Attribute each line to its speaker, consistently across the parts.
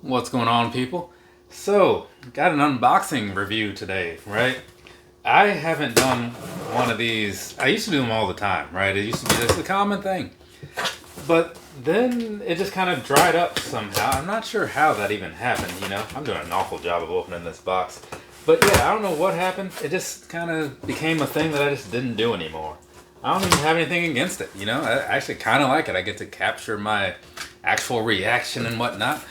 Speaker 1: What's going on, people? So, got an unboxing review today, right? I haven't done one of these. I used to do them all the time, right? It used to be just a common thing. But then it just kind of dried up somehow. I'm not sure how that even happened, you know? I'm doing an awful job of opening this box. But yeah, I don't know what happened. It just kind of became a thing that I just didn't do anymore. I don't even have anything against it, you know? I actually kind of like it. I get to capture my actual reaction and whatnot.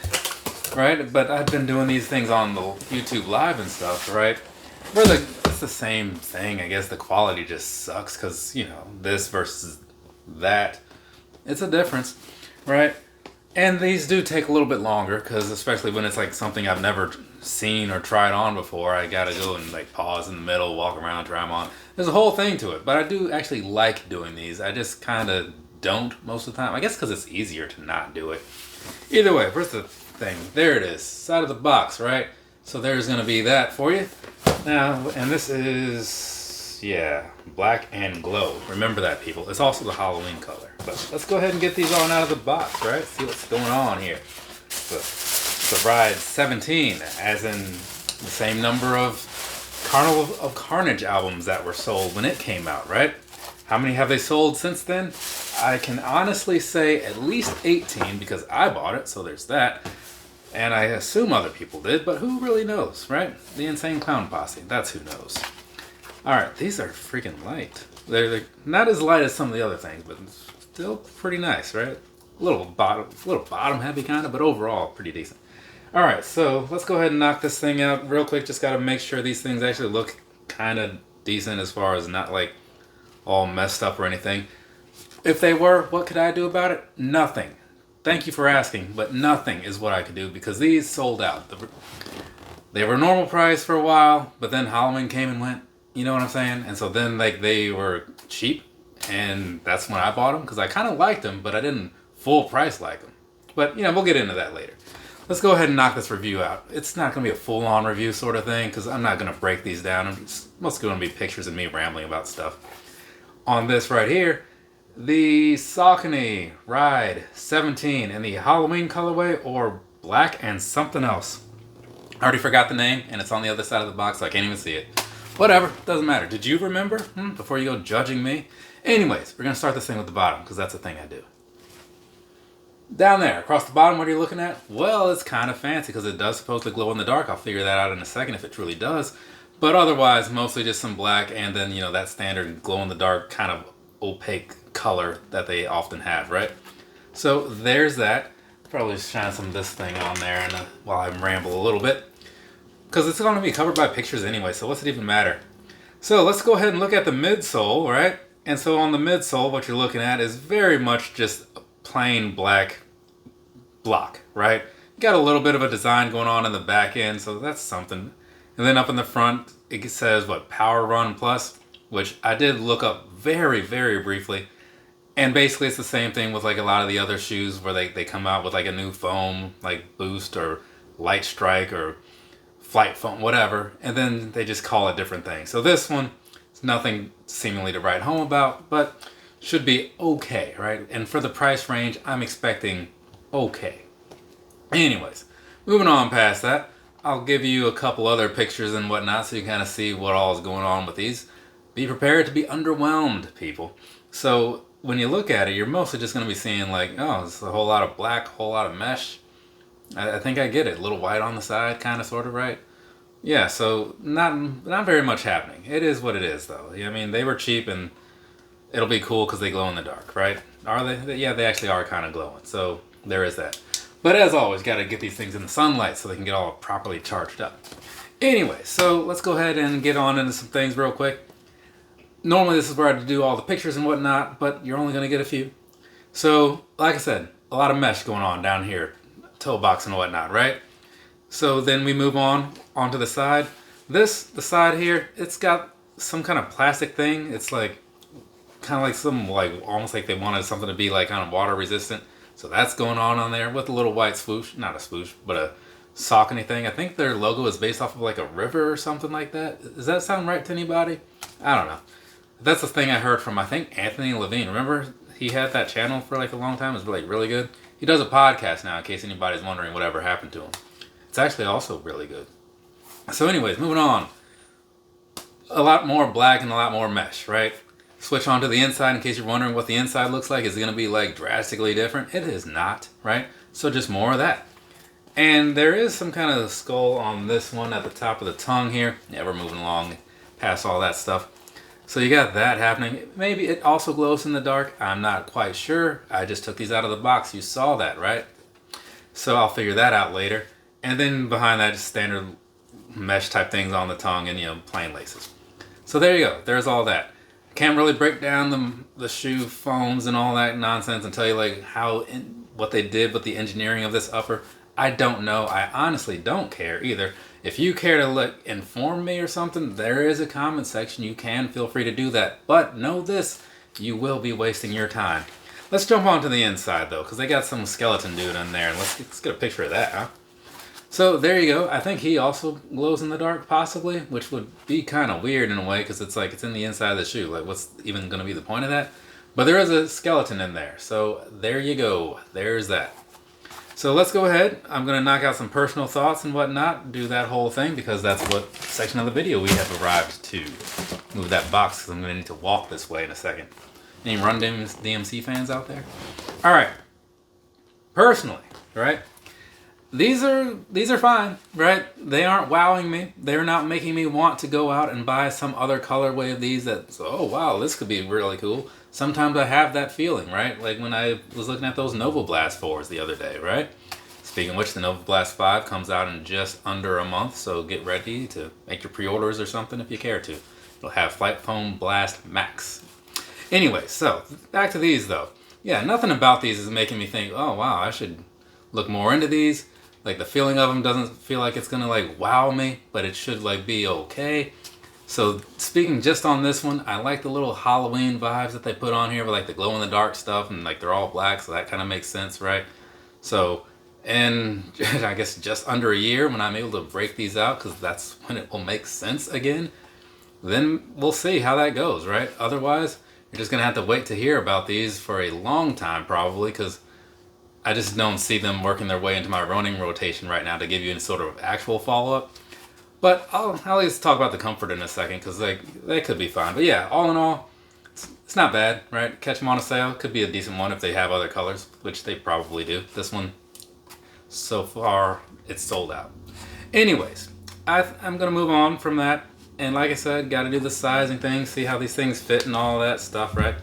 Speaker 1: Right, but I've been doing these things on the YouTube Live and stuff, right? It's the same thing. I guess the quality just sucks because, you know, this versus that. It's a difference, right? And these do take a little bit longer because especially when it's like something I've never seen or tried on before, I gotta go and like pause in the middle, walk around, try them on. There's a whole thing to it, but I do actually like doing these. I just kind of don't most of the time. I guess because it's easier to not do it. Either way, first the thing. There it is. Side of the box, right? So there's going to be that for you. Now, and this is, yeah, black and glow. Remember that, people. It's also the Halloween color. But let's go ahead and get these on out of the box, right? See what's going on here. So, it's a Ride 17, as in the same number of Carnival of Carnage albums that were sold when it came out, right? How many have they sold since then? I can honestly say at least 18 because I bought it, so there's that. And I assume other people did, but who really knows, right? The Insane Clown Posse, that's who knows. Alright, these are freaking light. They're not as light as some of the other things, but still pretty nice, right? A little bottom heavy kind of, but overall pretty decent. Alright, so let's go ahead and knock this thing out real quick. Just gotta make sure these things actually look kind of decent as far as not like all messed up or anything. If they were, what could I do about it? Nothing. Thank you for asking, but nothing is what I could do because these sold out. They were normal price for a while, but then Halloween came and went. You know what I'm saying? And so then like they were cheap, and that's when I bought them because I kind of liked them, but I didn't full price like them. But you know, we'll get into that later. Let's go ahead and knock this review out. It's not going to be a full-on review sort of thing because I'm not going to break these down. It's mostly going to be pictures of me rambling about stuff. On this right here, the Saucony Ride 17 in the Halloween colorway or black and something else. I already forgot the name and it's on the other side of the box so I can't even see it. Whatever, doesn't matter. Did you remember? Before you go judging me? Anyways, we're going to start this thing with the bottom because that's the thing I do. Down there, across the bottom, what are you looking at? Well, it's kind of fancy because it does supposedly glow in the dark. I'll figure that out in a second if it truly does. But otherwise, mostly just some black and then, you know, that standard glow in the dark kind of opaque color that they often have, right? So there's that. Probably shine some of this thing on there and while I ramble a little bit. Because it's going to be covered by pictures anyway, so what's it even matter? So let's go ahead and look at the midsole, right? And so on the midsole, what you're looking at is very much just a plain black block, right? Got a little bit of a design going on in the back end, so that's something. And then up in the front, it says, what, Power Run Plus, which I did look up very, very briefly. And basically it's the same thing with like a lot of the other shoes where they come out with like a new foam, like Boost or Light Strike or Flight Foam, whatever. And then they just call it different things. So this one, it's nothing seemingly to write home about, but should be okay, right? And for the price range, I'm expecting okay. Anyways, moving on past that, I'll give you a couple other pictures and whatnot so you kind of see what all is going on with these. Be prepared to be underwhelmed, people. So when you look at it, you're mostly just going to be seeing like, oh, it's a whole lot of black, a whole lot of mesh. I think I get it. A little white on the side, kind of, sort of, right? Yeah, so not very much happening. It is what it is, though. I mean, they were cheap and it'll be cool because they glow in the dark, right? Are they? Yeah, they actually are kind of glowing. So there is that. But as always, got to get these things in the sunlight so they can get all properly charged up. Anyway, so let's go ahead and get on into some things real quick. Normally this is where I do all the pictures and whatnot, but you're only going to get a few. So, like I said, a lot of mesh going on down here. Toe box and whatnot, right? So then we move on onto the side. The side here, it's got some kind of plastic thing. It's like, kind of like some, like, almost like they wanted something to be like kind of water resistant. So that's going on there with a little white swoosh. Not a swoosh, but a Saucony thing. I think their logo is based off of like a river or something like that. Does that sound right to anybody? I don't know. That's the thing I heard from, I think, Anthony Levine. Remember, he had that channel for like a long time. It was like really good. He does a podcast now, in case anybody's wondering whatever happened to him. It's actually also really good. So anyways, moving on. A lot more black and a lot more mesh, right? Switch on to the inside in case you're wondering what the inside looks like. Is it going to be like drastically different? It is not, right? So just more of that. And there is some kind of skull on this one at the top of the tongue here. Yeah, we're moving along past all that stuff. So you got that happening. Maybe it also glows in the dark. I'm not quite sure. I just took these out of the box. You saw that, right? So I'll figure that out later. And then behind that, just standard mesh type things on the tongue and, you know, plain laces. So there you go. There's all that. Can't really break down the shoe foams and all that nonsense and tell you like what they did with the engineering of this upper. I don't know. I honestly don't care either. If you care to inform me or something, there is a comment section. You can feel free to do that. But know this, you will be wasting your time. Let's jump on to the inside though, because they got some skeleton dude in there. And let's get a picture of that, huh? So there you go. I think he also glows in the dark possibly, which would be kind of weird in a way because it's like it's in the inside of the shoe. Like what's even going to be the point of that? But there is a skeleton in there. So there you go. There's that. So let's go ahead. I'm going to knock out some personal thoughts and whatnot. Do that whole thing because that's what section of the video we have arrived to. Move that box because I'm going to need to walk this way in a second. Any Run DMC fans out there? All right. Personally, right? These are fine, right? They aren't wowing me. They're not making me want to go out and buy some other colorway of these that, oh wow, this could be really cool. Sometimes I have that feeling, right? Like when I was looking at those Nova Blast 4s the other day, right? Speaking of which, the Nova Blast 5 comes out in just under a month, so get ready to make your pre-orders or something if you care to. It'll have Flight Foam Blast Max. Anyway, so back to these though. Yeah, nothing about these is making me think, oh wow, I should look more into these. Like the feeling of them doesn't feel like it's gonna like wow me, but it should like be okay. So speaking just on this one, I like the little Halloween vibes that they put on here with like the glow in the dark stuff and like they're all black, so that kind of makes sense, right? So, and I guess just under a year when I'm able to break these out, because that's when it will make sense again, then we'll see how that goes, right? Otherwise, you're just gonna have to wait to hear about these for a long time probably, because I just don't see them working their way into my running rotation right now to give you any sort of actual follow-up. But I'll at least talk about the comfort in a second because they could be fine. But yeah, all in all, it's not bad, right? Catch them on a sale. Could be a decent one if they have other colors, which they probably do. This one, so far, it's sold out. Anyways, I'm going to move on from that. And like I said, got to do the sizing thing, see how these things fit and all that stuff, right?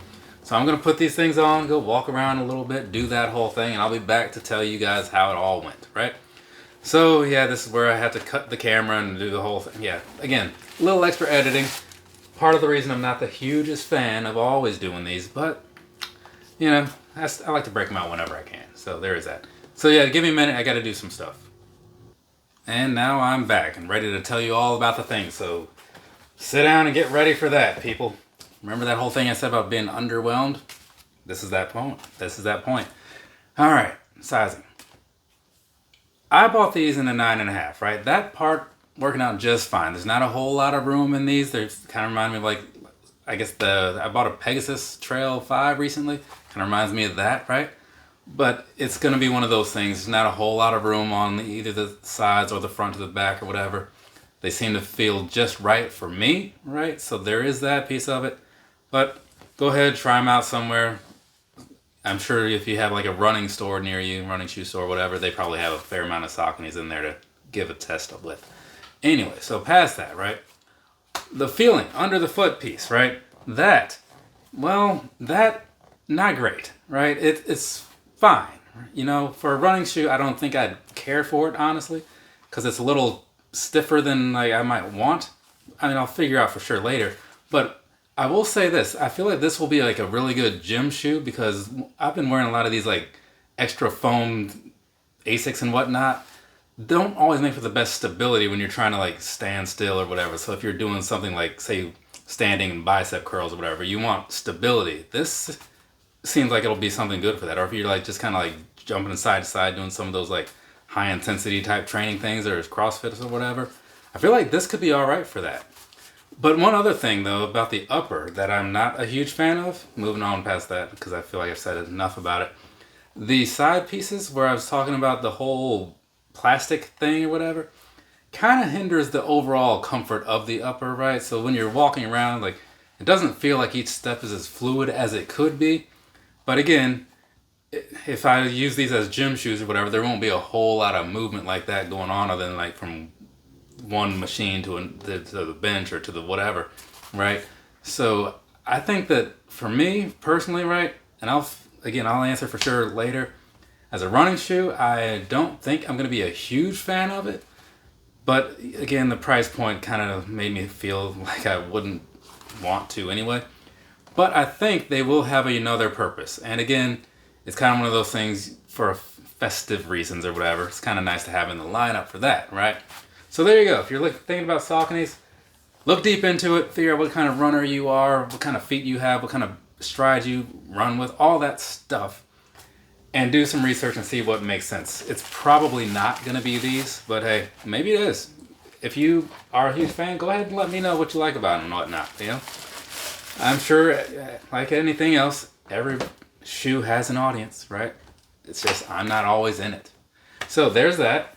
Speaker 1: So I'm going to put these things on, go walk around a little bit, do that whole thing, and I'll be back to tell you guys how it all went, right? So yeah, this is where I have to cut the camera and do the whole thing. Yeah, again, a little extra editing. Part of the reason I'm not the hugest fan of always doing these, but, you know, I like to break them out whenever I can. So there is that. So yeah, give me a minute, I got to do some stuff. And now I'm back and ready to tell you all about the thing. So sit down and get ready for that, people. Remember that whole thing I said about being underwhelmed? This is that point. This is that point. All right, sizing. I bought these in a 9.5, right? That part working out just fine. There's not a whole lot of room in these. They kind of remind me of like, I guess I bought a Pegasus Trail 5 recently. Kind of reminds me of that, right? But it's going to be one of those things. There's not a whole lot of room on either the sides or the front to the back or whatever. They seem to feel just right for me, right? So there is that piece of it. But go ahead, try them out somewhere. I'm sure if you have like a running store near you, running shoe store, whatever, they probably have a fair amount of Sauconys in there to give a test with. Anyway, so past that, right? The feeling under the foot piece, right? That, not great, right? It's fine. You know, for a running shoe, I don't think I'd care for it, honestly, because it's a little stiffer than like I might want. I mean, I'll figure out for sure later, but I will say this, I feel like this will be like a really good gym shoe because I've been wearing a lot of these like extra foamed Asics and whatnot. Don't always make for the best stability when you're trying to like stand still or whatever. So if you're doing something like say standing bicep curls or whatever, you want stability. This seems like it'll be something good for that. Or if you're like just kind of like jumping side to side doing some of those like high intensity type training things or CrossFit or whatever, I feel like this could be all right for that. But one other thing, though, about the upper that I'm not a huge fan of, moving on past that because I feel like I've said enough about it, The side pieces where I was talking about the whole plastic thing or whatever kind of hinders the overall comfort of the upper, right? So when you're walking around, like, it doesn't feel like each step is as fluid as it could be. But again, if I use these as gym shoes or whatever, there won't be a whole lot of movement like that going on other than like from one machine to the bench or to the whatever, right? So I think that for me personally, right, and I'll answer for sure later. As a running shoe, I don't think I'm going to be a huge fan of it. But again, the price point kind of made me feel like I wouldn't want to anyway. But I think they will have another purpose. And again, it's kind of one of those things for festive reasons or whatever. It's kind of nice to have in the lineup for that, right? So there you go. If you're thinking about Sauconys, look deep into it. Figure out what kind of runner you are, what kind of feet you have, what kind of strides you run with, all that stuff. And do some research and see what makes sense. It's probably not going to be these, but hey, maybe it is. If you are a huge fan, go ahead and let me know what you like about them and whatnot, you know? I'm sure, like anything else, every shoe has an audience, right? It's just I'm not always in it. So there's that.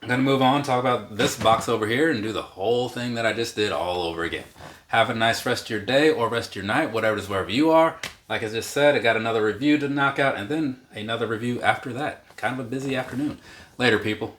Speaker 1: I'm going to move on, talk about this box over here, and do the whole thing that I just did all over again. Have a nice rest of your day or rest of your night, whatever it is, wherever you are. Like I just said, I got another review to knock out, and then another review after that. Kind of a busy afternoon. Later, people.